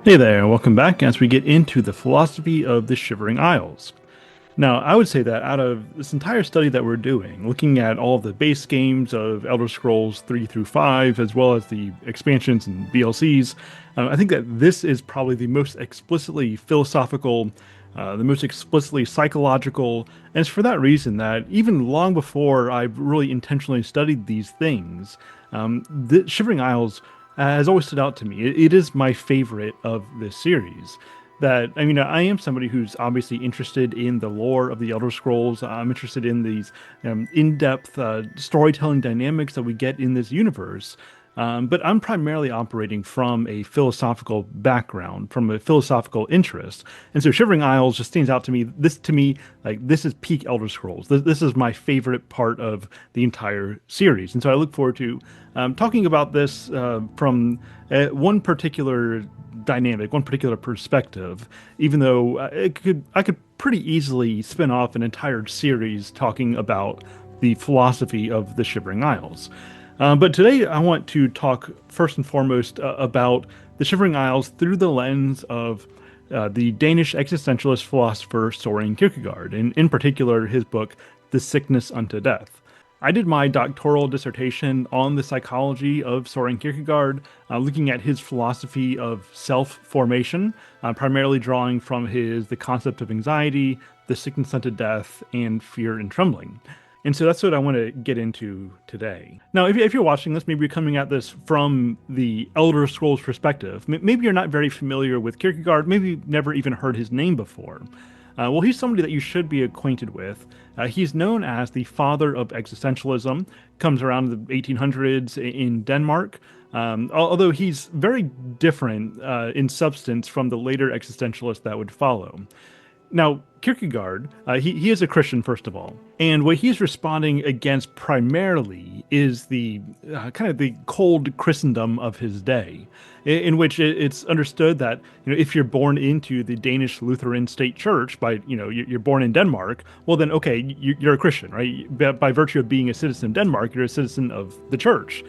Hey there, and welcome back as we get into the philosophy of the Shivering Isles. Now, I would say that out of this entire study that we're doing, looking at all the base games of Elder Scrolls 3 through 5, as well as the expansions and DLCs, I think that this is probably the most explicitly philosophical, the most explicitly psychological, and it's for that reason that even long before I've really intentionally studied these things, the Shivering Isles has always stood out to me. It is my favorite of this series. I am somebody who's obviously interested in the lore of the Elder Scrolls. I'm interested in these in-depth storytelling dynamics that we get in this universe. But I'm primarily operating from a philosophical background, from a philosophical interest. And so Shivering Isles just stands out to me. This is peak Elder Scrolls. This is my favorite part of the entire series. And so I look forward to talking about this from one particular dynamic, one particular perspective, even though I could pretty easily spin off an entire series talking about the philosophy of the Shivering Isles. But today I want to talk first and foremost about the Shivering Isles through the lens of the Danish existentialist philosopher Soren Kierkegaard, and in particular his book, The Sickness Unto Death. I did my doctoral dissertation on the psychology of Soren Kierkegaard, looking at his philosophy of self-formation, primarily drawing from the concept of anxiety, the sickness unto death, and fear and trembling. And so that's what I want to get into today. Now, if you're watching this, maybe you're coming at this from the Elder Scrolls perspective. Maybe you're not very familiar with Kierkegaard, maybe you've never even heard his name before. Well, he's somebody that you should be acquainted with. He's known as the father of existentialism, comes around the 1800s in Denmark. Although he's very different in substance from the later existentialists that would follow. Now, Kierkegaard, he is a Christian, first of all. And what he's responding against primarily is the kind of the cold Christendom of his day, in which it's understood that, if you're born into the Danish Lutheran state church you're born in Denmark, well, then, okay, you're a Christian, right? By virtue of being a citizen of Denmark, you're a citizen of the church.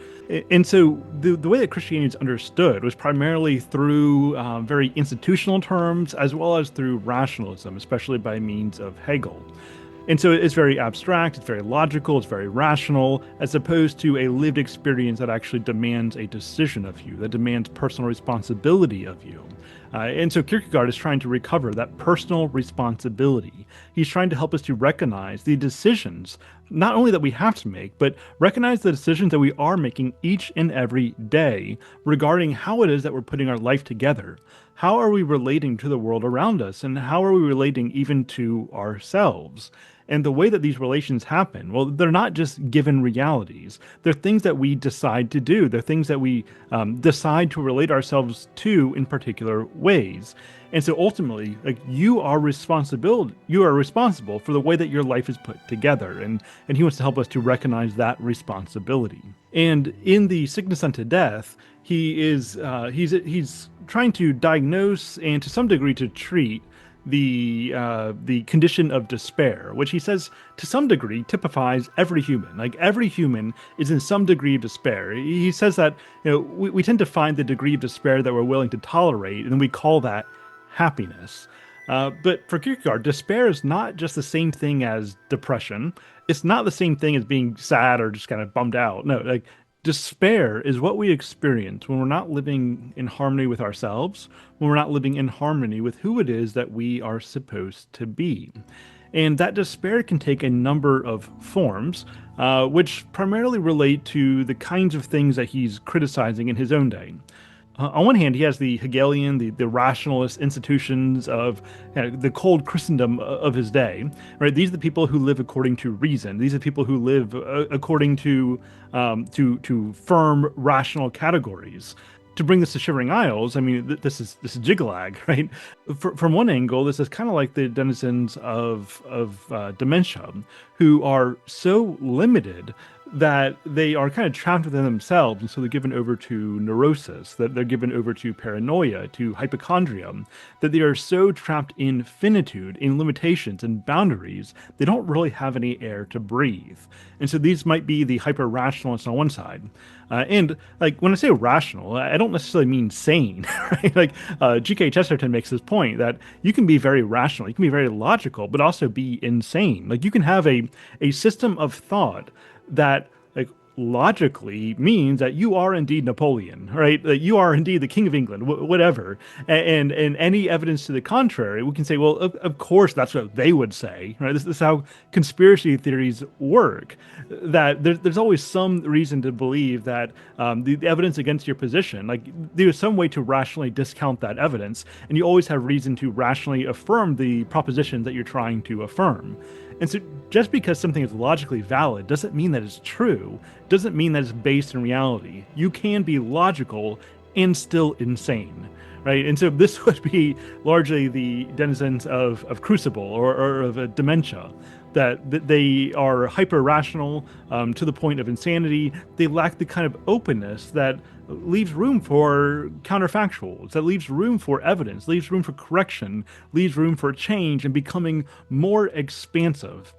And so the way that Christianity is understood was primarily through very institutional terms, as well as through rationalism, especially by means of Hegel. And so it's very abstract, it's very logical, it's very rational, as opposed to a lived experience that actually demands a decision of you, that demands personal responsibility of you. And so Kierkegaard is trying to recover that personal responsibility. He's trying to help us to recognize the decisions, not only that we have to make, but recognize the decisions that we are making each and every day regarding how it is that we're putting our life together. How are we relating to the world around us? And how are we relating even to ourselves? And the way that these relations happen, well, they're not just given realities. They're things that we decide to do. They're things that we decide to relate ourselves to in particular ways. And so ultimately, you are responsible for the way that your life is put together. And he wants to help us to recognize that responsibility. And in the sickness unto death, he's trying to diagnose and to some degree to treat the condition of despair, which he says to some degree typifies every human. Like every human is in some degree of despair. He says that we tend to find the degree of despair that we're willing to tolerate, and we call that happiness. But for Kierkegaard, despair is not just the same thing as depression. It's not the same thing as being sad or just kind of bummed out. No, despair is what we experience when we're not living in harmony with ourselves, when we're not living in harmony with who it is that we are supposed to be. And that despair can take a number of forms, which primarily relate to the kinds of things that he's criticizing in his own day. On one hand, he has the Hegelian, the rationalist institutions of the cold Christendom of his day. Right? These are the people who live according to reason. These are the people who live according to firm rational categories. To bring this to Shivering Isles, I mean, this is Jyggalag, right? From one angle, this is kind of like the denizens of dementia, who are so limited that they are kind of trapped within themselves, and so they're given over to neurosis, that they're given over to paranoia, to hypochondria, that they are so trapped in finitude, in limitations and boundaries, they don't really have any air to breathe. And so these might be the hyper rationalists on one side. And like when I say rational, I don't necessarily mean sane, right? Like G.K. Chesterton makes this point that you can be very rational, you can be very logical, but also be insane. Like you can have a system of thought that like logically means that you are indeed Napoleon, right? That you are indeed the King of England, whatever. And any evidence to the contrary, we can say, well, of course that's what they would say, right? This is how conspiracy theories work. That there's always some reason to believe that the evidence against your position, like there's some way to rationally discount that evidence, and you always have reason to rationally affirm the proposition that you're trying to affirm. And so just because something is logically valid doesn't mean that it's true, doesn't mean that it's based in reality. You can be logical and still insane, right? And so this would be largely the denizens of Crucible or of Dementia, that they are hyper rational to the point of insanity. They lack the kind of openness that leaves room for counterfactuals, that leaves room for evidence, leaves room for correction, leaves room for change and becoming more expansive.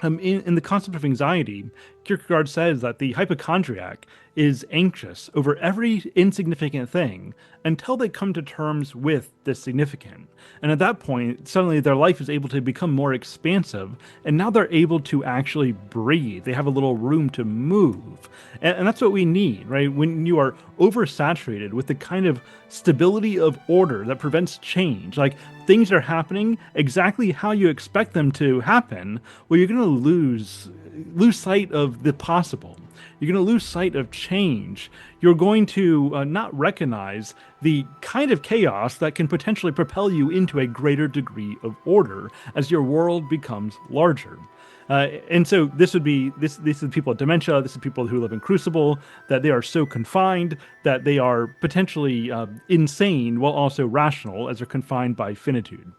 In the concept of anxiety, Kierkegaard says that the hypochondriac is anxious over every insignificant thing until they come to terms with the significant. And at that point, suddenly their life is able to become more expansive, and now they're able to actually breathe. They have a little room to move. And that's what we need, right? When you are oversaturated with the kind of stability of order that prevents change, like things are happening exactly how you expect them to happen, well, you're going to lose sight of the possible. You're going to lose sight of change. You're going to not recognize the kind of chaos that can potentially propel you into a greater degree of order as your world becomes larger. And so this would be this is people at dementia. This is people who live in Crucible, that they are so confined that they are potentially insane while also rational as they're confined by finitude.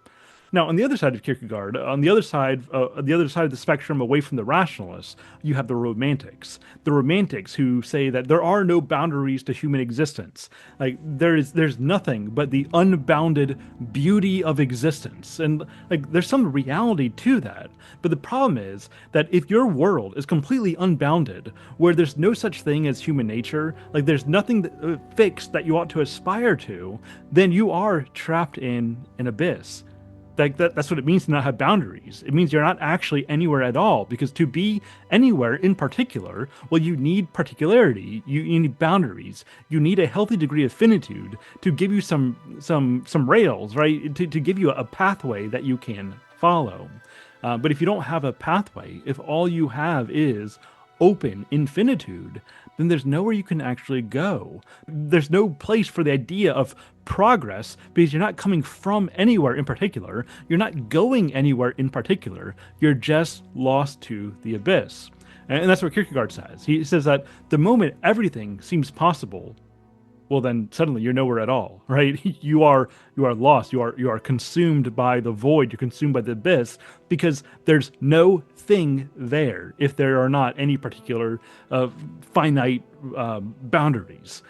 Now, on the other side of Kierkegaard, on the other side of the spectrum, away from the rationalists, you have the romantics. The romantics who say that there are no boundaries to human existence. Like there's nothing but the unbounded beauty of existence, and like there's some reality to that. But the problem is that if your world is completely unbounded, where there's no such thing as human nature, like there's nothing fixed that you ought to aspire to, then you are trapped in an abyss. Like that's what it means to not have boundaries. It means you're not actually anywhere at all, because to be anywhere in particular, well, you need particularity, you need boundaries, you need a healthy degree of finitude to give you some rails, right? To give you a pathway that you can follow. But if you don't have a pathway, if all you have is open infinitude, then there's nowhere you can actually go. There's no place for the idea of progress, because you're not coming from anywhere in particular. You're not going anywhere in particular. You're just lost to the abyss. And that's what Kierkegaard says. He says that the moment everything seems possible, well, then suddenly you're nowhere at all, right? You are lost. You are consumed by the void. You're consumed by the abyss, because there's no thing there if there are not any particular finite boundaries.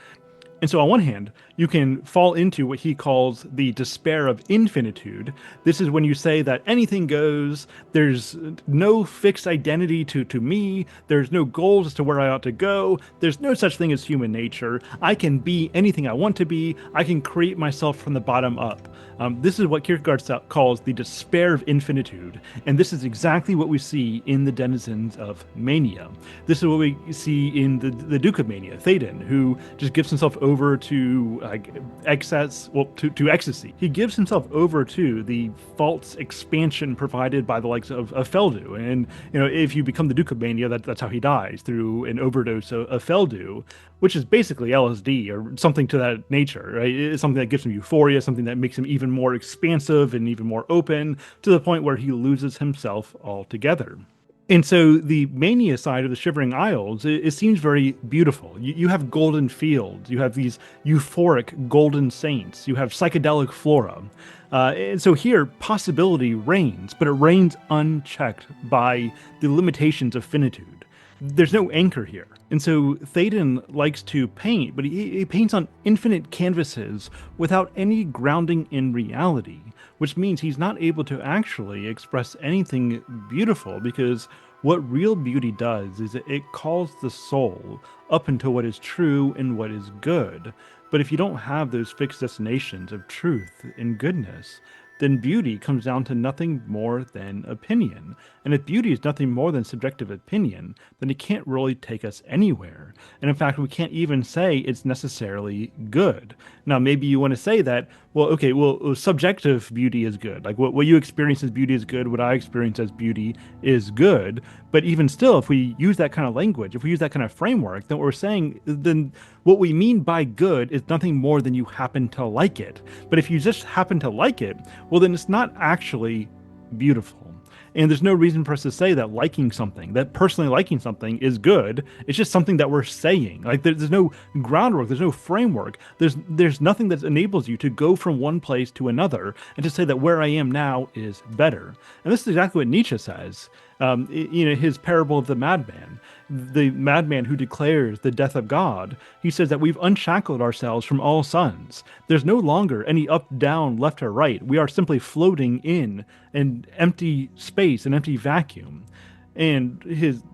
And so on one hand, you can fall into what he calls the despair of infinitude. This is when you say that anything goes, there's no fixed identity to me, there's no goals as to where I ought to go, there's no such thing as human nature, I can be anything I want to be, I can create myself from the bottom up. This is what Kierkegaard calls the despair of infinitude, and this is exactly what we see in the denizens of mania. This is what we see in the Duke of Mania, Thadon, who just gives himself over to excess, well, to ecstasy. He gives himself over to the false expansion provided by the likes of Feldu, and if you become the Duke of Mania, that's how he dies, through an overdose of Feldu, which is basically LSD or something to that nature, right? It's something that gives him euphoria, something that makes him even more expansive and even more open, to the point where he loses himself altogether. And so the mania side of the Shivering Isles, it seems very beautiful. You have golden fields, you have these euphoric golden saints, you have psychedelic flora. And so here, possibility reigns, but it reigns unchecked by the limitations of finitude. there's no anchor here. And so Thadon likes to paint, but he paints on infinite canvases without any grounding in reality, which means he's not able to actually express anything beautiful, because what real beauty does is it calls the soul up into what is true and what is good. But if you don't have those fixed destinations of truth and goodness, then beauty comes down to nothing more than opinion. And if beauty is nothing more than subjective opinion, then it can't really take us anywhere. And in fact, we can't even say it's necessarily good. Now, maybe you want to say that, well, okay, well, subjective beauty is good. Like what you experience as beauty is good, what I experience as beauty is good. But even still, if we use that kind of language, if we use that kind of framework, then what we're saying, then what we mean by good is nothing more than you happen to like it. But if you just happen to like it, well, then it's not actually beautiful. And there's no reason for us to say that liking something, that personally liking something is good. It's just something that we're saying. Like there's no groundwork, there's no framework. There's nothing that enables you to go from one place to another and to say that where I am now is better. And this is exactly what Nietzsche says. His parable of the madman who declares the death of God. He says that we've unshackled ourselves from all suns. There's no longer any up, down, left, or right. We are simply floating in an empty space, an empty vacuum. And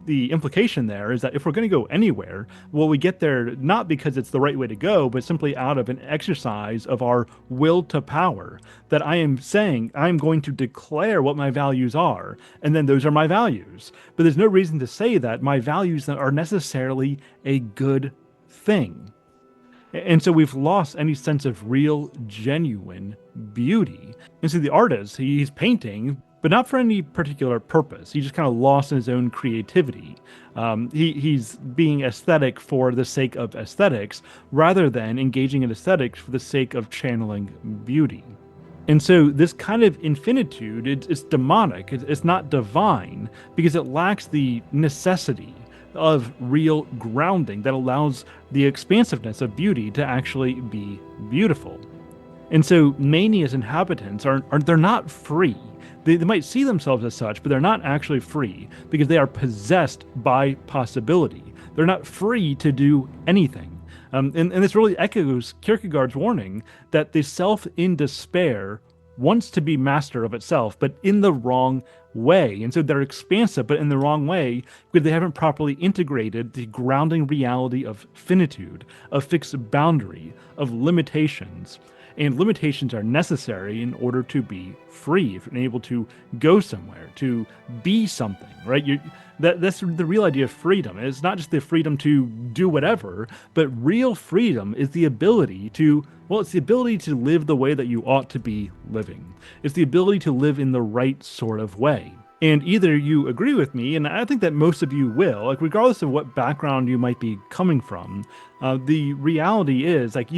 the implication there is that if we're going to go anywhere, well, we get there not because it's the right way to go, but simply out of an exercise of our will to power. That I am saying I'm going to declare what my values are, and then those are my values. But there's no reason to say that my values are necessarily a good thing. And so we've lost any sense of real, genuine beauty. And so the artist, he's painting, but not for any particular purpose. He's just kind of lost in his own creativity. He's being aesthetic for the sake of aesthetics, rather than engaging in aesthetics for the sake of channeling beauty. And so this kind of infinitude, it's demonic, it's not divine, because it lacks the necessity of real grounding that allows the expansiveness of beauty to actually be beautiful. And so Mania's inhabitants they're not free. They might see themselves as such, but they're not actually free because they are possessed by possibility. They're not free to do anything. And this really echoes Kierkegaard's warning that the self in despair wants to be master of itself, but in the wrong way. And so they're expansive, but in the wrong way, because they haven't properly integrated the grounding reality of finitude, of fixed boundary, of limitations. And limitations are necessary in order to be free, if you're able to go somewhere, to be something, right? That's the real idea of freedom. It's not just the freedom to do whatever, but real freedom is the ability to, it's the ability to live the way that you ought to be living. It's the ability to live in the right sort of way. And either you agree with me, and I think that most of you will, like regardless of what background you might be coming from, the reality is, like,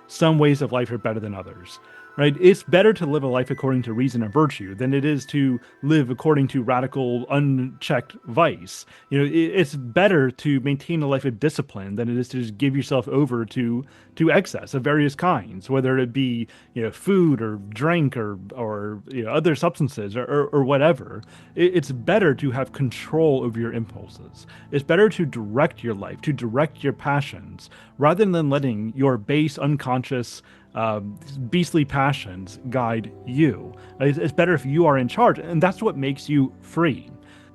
some ways of life are better than others, right? It's better to live a life according to reason and virtue than it is to live according to radical, unchecked vice. It's better to maintain a life of discipline than it is to just give yourself over to excess of various kinds, whether it be, food or drink or other substances or whatever. It's better to have control over your impulses. It's better to direct your life, to direct your passions, rather than letting your base, unconscious, beastly passions guide you. It's better if you are in charge, and that's what makes you free.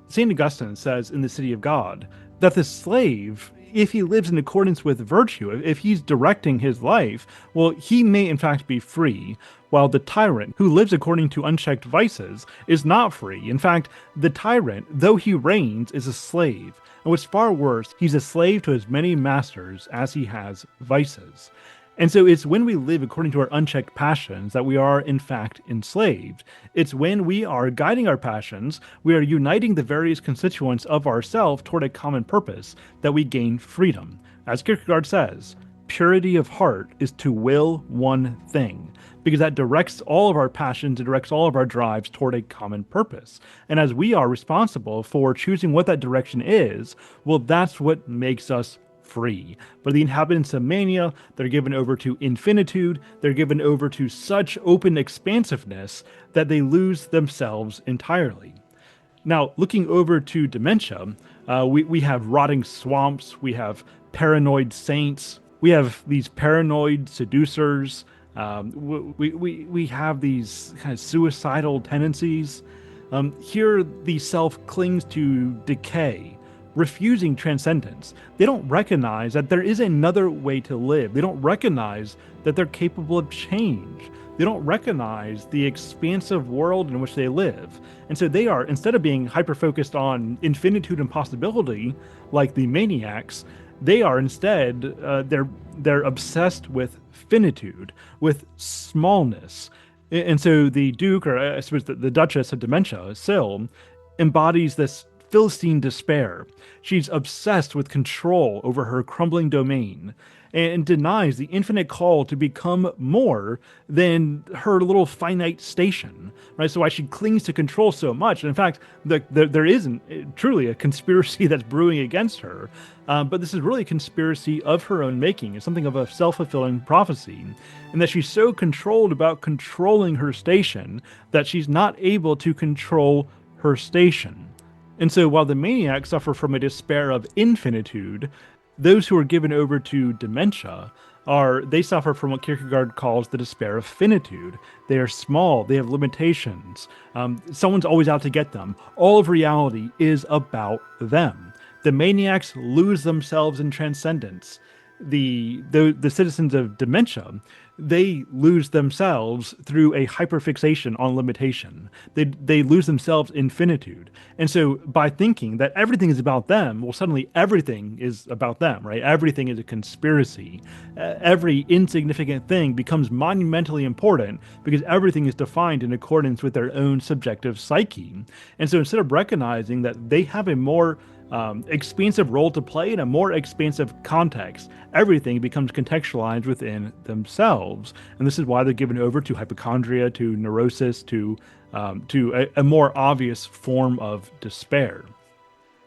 St. Augustine says in The City of God that the slave, if he lives in accordance with virtue, if he's directing his life, well, he may in fact be free, while the tyrant, who lives according to unchecked vices, is not free. In fact, the tyrant, though he reigns, is a slave. And what's far worse, he's a slave to as many masters as he has vices. And so it's when we live according to our unchecked passions that we are, in fact, enslaved. It's when we are guiding our passions, we are uniting the various constituents of ourself toward a common purpose, that we gain freedom. As Kierkegaard says, purity of heart is to will one thing, because that directs all of our passions, it directs all of our drives toward a common purpose. And as we are responsible for choosing what that direction is, well, that's what makes us free. But the inhabitants of Mania, they're given over to infinitude, they're given over to such open expansiveness that they lose themselves entirely. Now, looking over to dementia, we have rotting swamps, we have paranoid saints, we have these paranoid seducers, we have these kind of suicidal tendencies. Here, the self clings to decay, refusing transcendence. They don't recognize that there is another way to live. They don't recognize that they're capable of change. They don't recognize the expansive world in which they live. And so they are, instead of being hyper focused on infinitude and possibility, like the maniacs, they are instead they're obsessed with finitude, with smallness. And so the Duke, or I suppose the Duchess of Dementia, Syl, embodies this Philistine despair. She's obsessed with control over her crumbling domain and denies the infinite call to become more than her little finite station, right? So why she clings to control so much. And in fact, there isn't truly a conspiracy that's brewing against her, but this is really a conspiracy of her own making. It's something of a self-fulfilling prophecy, and that she's so controlled about controlling her station that she's not able to control her station. And so while the maniacs suffer from a despair of infinitude, those who are given over to dementia they suffer from what Kierkegaard calls the despair of finitude. They are small, they have limitations. Someone's always out to get them. All of reality is about them. The maniacs lose themselves in transcendence. The citizens of dementia, they lose themselves through a hyperfixation on limitation. They lose themselves in finitude. And so by thinking that everything is about them, well, suddenly everything is about them, right? Everything is a conspiracy. Every insignificant thing becomes monumentally important because everything is defined in accordance with their own subjective psyche. And so instead of recognizing that they have a more expansive role to play in a more expansive context, everything becomes contextualized within themselves, and this is why they're given over to hypochondria, to neurosis, to a more obvious form of despair.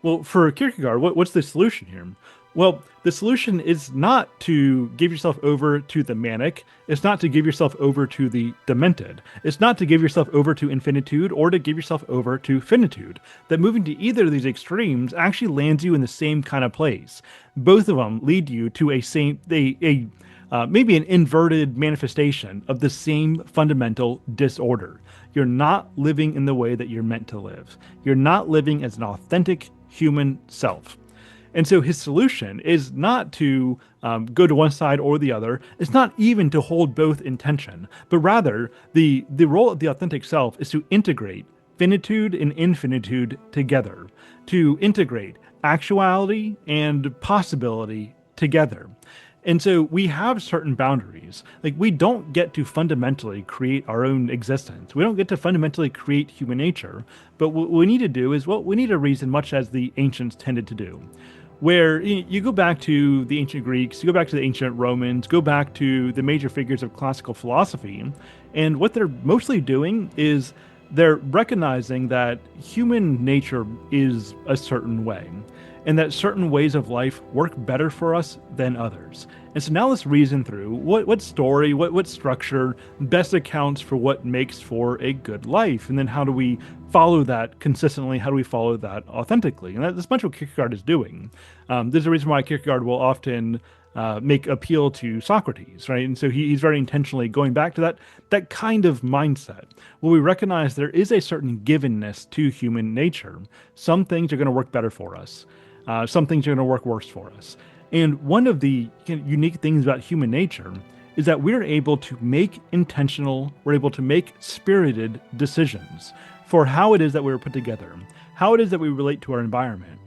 Well, for Kierkegaard, what's the solution here? Well, the solution is not to give yourself over to the manic. It's not to give yourself over to the demented. It's not to give yourself over to infinitude or to give yourself over to finitude. That moving to either of these extremes actually lands you in the same kind of place. Both of them lead you to maybe an inverted manifestation of the same fundamental disorder. You're not living in the way that you're meant to live. You're not living as an authentic human self. And so his solution is not to go to one side or the other. It's not even to hold both in tension, but rather the role of the authentic self is to integrate finitude and infinitude together, to integrate actuality and possibility together. And so we have certain boundaries. Like, we don't get to fundamentally create our own existence. We don't get to fundamentally create human nature. But what we need to do is, well, we need to reason much as the ancients tended to do, where you go back to the ancient Greeks, you go back to the ancient Romans, go back to the major figures of classical philosophy, and what they're mostly doing is they're recognizing that human nature is a certain way, and that certain ways of life work better for us than others. And so now let's reason through what story, what structure best accounts for what makes for a good life, and then how do we follow that consistently? How do we follow that authentically? And that's much what Kierkegaard is doing. There's a reason why Kierkegaard will often make appeal to Socrates, right? And so he's very intentionally going back to that kind of mindset where we recognize there is a certain givenness to human nature. Some things are going to work better for us. Some things are going to work worse for us. And one of the unique things about human nature is that we're able to make we're able to make spirited decisions for how it is that we were put together, how it is that we relate to our environment.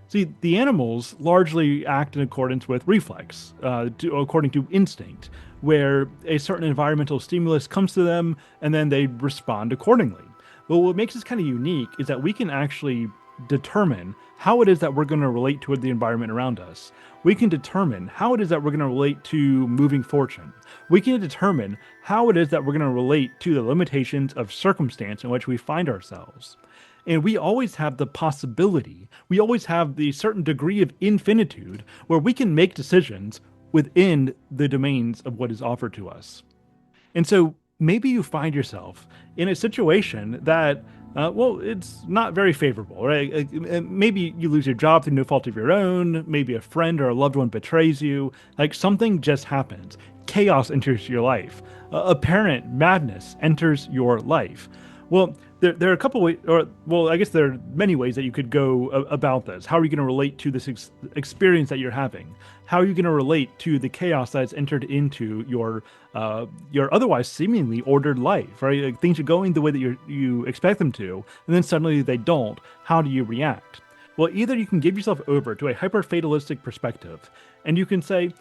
See, the animals largely act in accordance with reflex, according to instinct, where a certain environmental stimulus comes to them and then they respond accordingly. But what makes us kind of unique is that we can actually determine how it is that we're going to relate to the environment around us. We can determine how it is that we're going to relate to moving fortune. We can determine how it is that we're going to relate to the limitations of circumstance in which we find ourselves. And we always have the possibility, we always have the certain degree of infinitude where we can make decisions within the domains of what is offered to us. And so maybe you find yourself in a situation that Well, it's not very favorable, right? Maybe you lose your job through no fault of your own. Maybe a friend or a loved one betrays you. Like something just happens. Chaos enters your life. Apparent madness enters your life. Well, there are a couple ways, or well, I guess there are many ways that you could go about this. How are you going to relate to this experience that you're having? How are you going to relate to the chaos that's entered into your otherwise seemingly ordered life? Right, like, things are going the way that you expect them to, and then suddenly they don't. How do you react? Well, either you can give yourself over to a hyper fatalistic perspective, and you can say,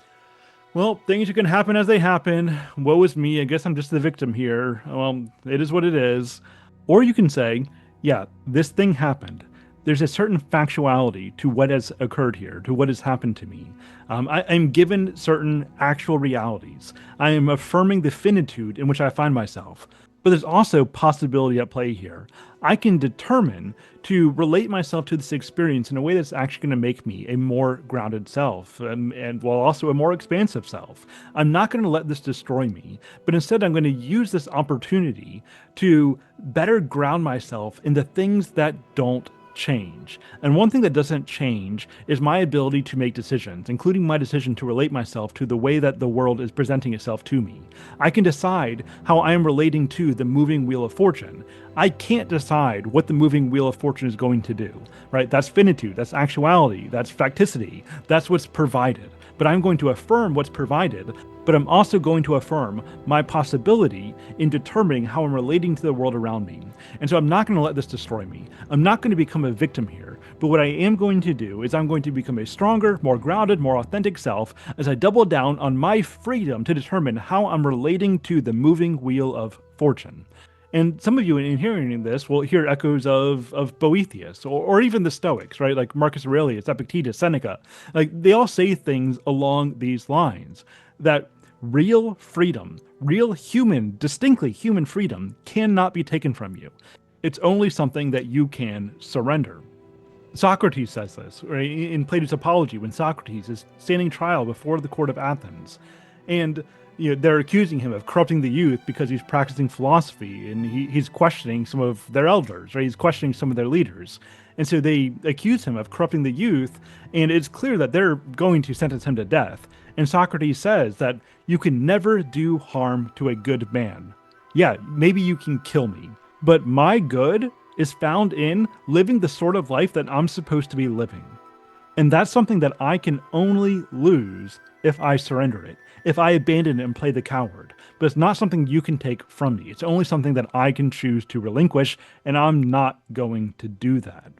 well, things are going to happen as they happen. Woe is me. I guess I'm just the victim here. Well, it is what it is. Or you can say, yeah, this thing happened. There's a certain factuality to what has occurred here, to what has happened to me. I'm given certain actual realities. I am affirming the finitude in which I find myself. But there's also possibility at play here. I can determine to relate myself to this experience in a way that's actually going to make me a more grounded self, and while also a more expansive self. I'm not going to let this destroy me, but instead I'm going to use this opportunity to better ground myself in the things that don't change. And one thing that doesn't change is my ability to make decisions, including my decision to relate myself to the way that the world is presenting itself to me. I can decide how I am relating to the moving wheel of fortune. I can't decide what the moving wheel of fortune is going to do, right? That's finitude, that's actuality, that's facticity, that's what's provided. But I'm going to affirm what's provided, but I'm also going to affirm my possibility in determining how I'm relating to the world around me. And so I'm not going to let this destroy me. I'm not going to become a victim here, but what I am going to do is I'm going to become a stronger, more grounded, more authentic self as I double down on my freedom to determine how I'm relating to the moving wheel of fortune. And some of you in hearing this will hear echoes of Boethius or even the Stoics, right? Like Marcus Aurelius, Epictetus, Seneca. Like they all say things along these lines that real freedom, real human, distinctly human freedom cannot be taken from you. It's only something that you can surrender. Socrates says this, right? In Plato's Apology, when Socrates is standing trial before the court of Athens. And they're accusing him of corrupting the youth because he's practicing philosophy, and he's questioning some of their elders, right? He's questioning some of their leaders. And so they accuse him of corrupting the youth, and it's clear that they're going to sentence him to death. And Socrates says that you can never do harm to a good man. Yeah, maybe you can kill me, but my good is found in living the sort of life that I'm supposed to be living. And that's something that I can only lose if I surrender it, if I abandon it and play the coward. But it's not something you can take from me. It's only something that I can choose to relinquish, and I'm not going to do that.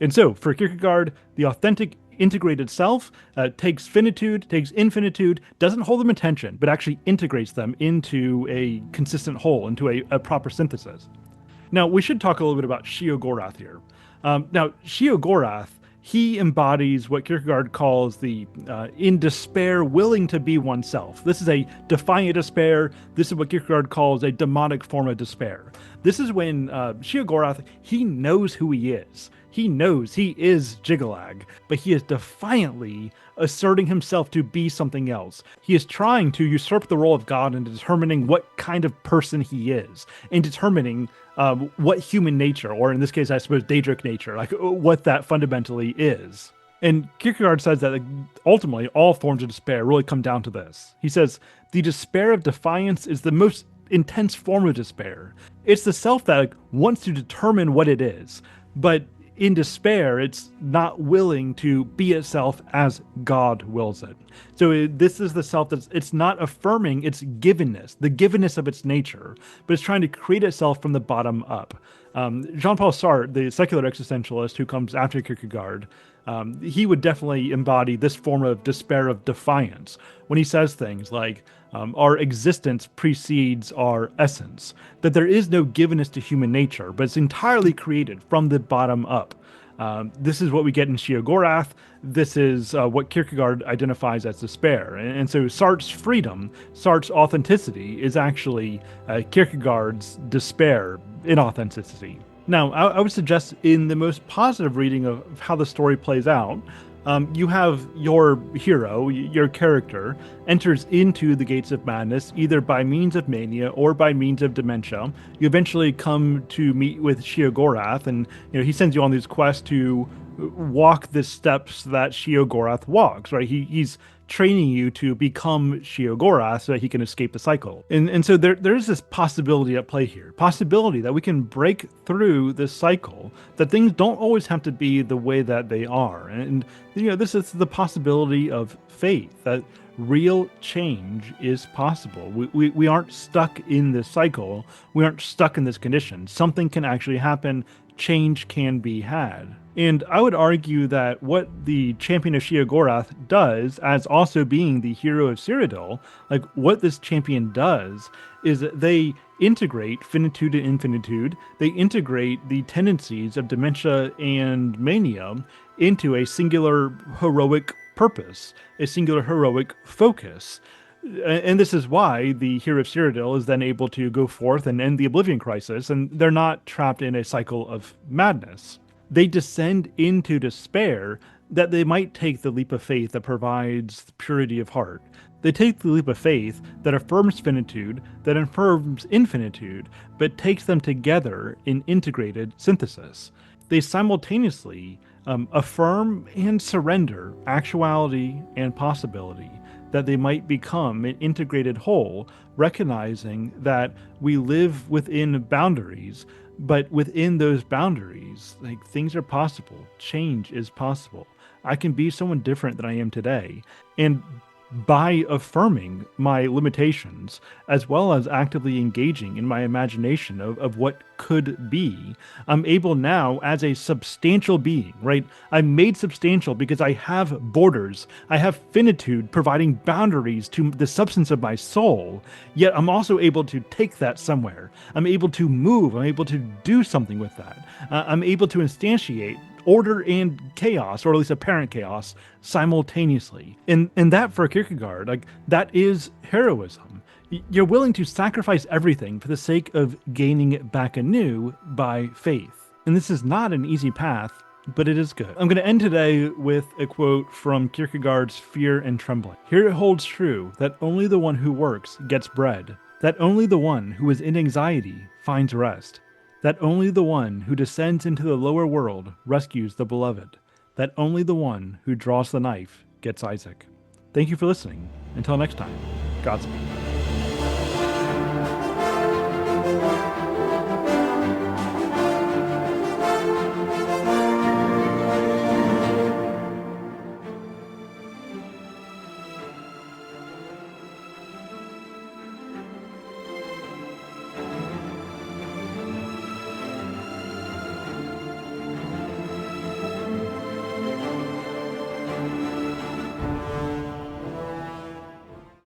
And so, for Kierkegaard, the authentic integrated self takes finitude, takes infinitude, doesn't hold them in tension, but actually integrates them into a consistent whole, into a proper synthesis. Now, we should talk a little bit about Sheogorath here. Now, Sheogorath, he embodies what Kierkegaard calls the in despair, willing to be oneself. This is a defiant despair. This is what Kierkegaard calls a demonic form of despair. This is when Sheogorath, he knows who he is. He knows he is Jyggalag, but he is defiantly asserting himself to be something else. He is trying to usurp the role of God in determining what kind of person he is, and determining what human nature, or in this case, I suppose, Daedric nature, like what that fundamentally is. And Kierkegaard says that ultimately all forms of despair really come down to this. He says, the despair of defiance is the most intense form of despair. It's the self that wants to determine what it is, but in despair, it's not willing to be itself as God wills it. So this is the self it's not affirming its givenness, the givenness of its nature, but it's trying to create itself from the bottom up. Jean-Paul Sartre, the secular existentialist who comes after Kierkegaard, he would definitely embody this form of despair of defiance when he says things like, our existence precedes our essence, that there is no givenness to human nature, but it's entirely created from the bottom up. This is what we get in Sheogorath. This is what Kierkegaard identifies as despair. And so Sartre's freedom, Sartre's authenticity is actually Kierkegaard's despair in authenticity. Now, I would suggest in the most positive reading of how the story plays out, You have your hero, your character, enters into the gates of madness either by means of mania or by means of dementia. You eventually come to meet with Sheogorath, and he sends you on these quests to walk the steps that Sheogorath walks. Right? He's training you to become Sheogorath so that he can escape the cycle. And so there's this possibility at play here. Possibility that we can break through this cycle, that things don't always have to be the way that they are. And this is the possibility of faith, that real change is possible. We aren't stuck in this cycle. We aren't stuck in this condition. Something can actually happen. Change can be had. And I would argue that what the Champion of Sheogorath does, as also being the hero of Cyrodiil, like what this champion does is that they integrate finitude and infinitude. They integrate the tendencies of dementia and mania into a singular heroic purpose, a singular heroic focus. And this is why the hero of Cyrodiil is then able to go forth and end the Oblivion crisis, and they're not trapped in a cycle of madness. They descend into despair that they might take the leap of faith that provides purity of heart. They take the leap of faith that affirms finitude, that affirms infinitude, but takes them together in integrated synthesis. They simultaneously affirm and surrender actuality and possibility, that they might become an integrated whole, recognizing that we live within boundaries, but within those boundaries, like, things are possible. Change is possible. I can be someone different than I am today. And by affirming my limitations, as well as actively engaging in my imagination of what could be, I'm able now as a substantial being, right? I'm made substantial because I have borders. I have finitude providing boundaries to the substance of my soul, yet I'm also able to take that somewhere. I'm able to move. I'm able to do something with that. I'm able to instantiate order and chaos, or at least apparent chaos, simultaneously. And that, for Kierkegaard, like, that is heroism. You're willing to sacrifice everything for the sake of gaining it back anew by faith. And this is not an easy path, but it is good. I'm going to end today with a quote from Kierkegaard's Fear and Trembling. Here it holds true that only the one who works gets bread, that only the one who is in anxiety finds rest, that only the one who descends into the lower world rescues the beloved, that only the one who draws the knife gets Isaac. Thank you for listening. Until next time, Godspeed.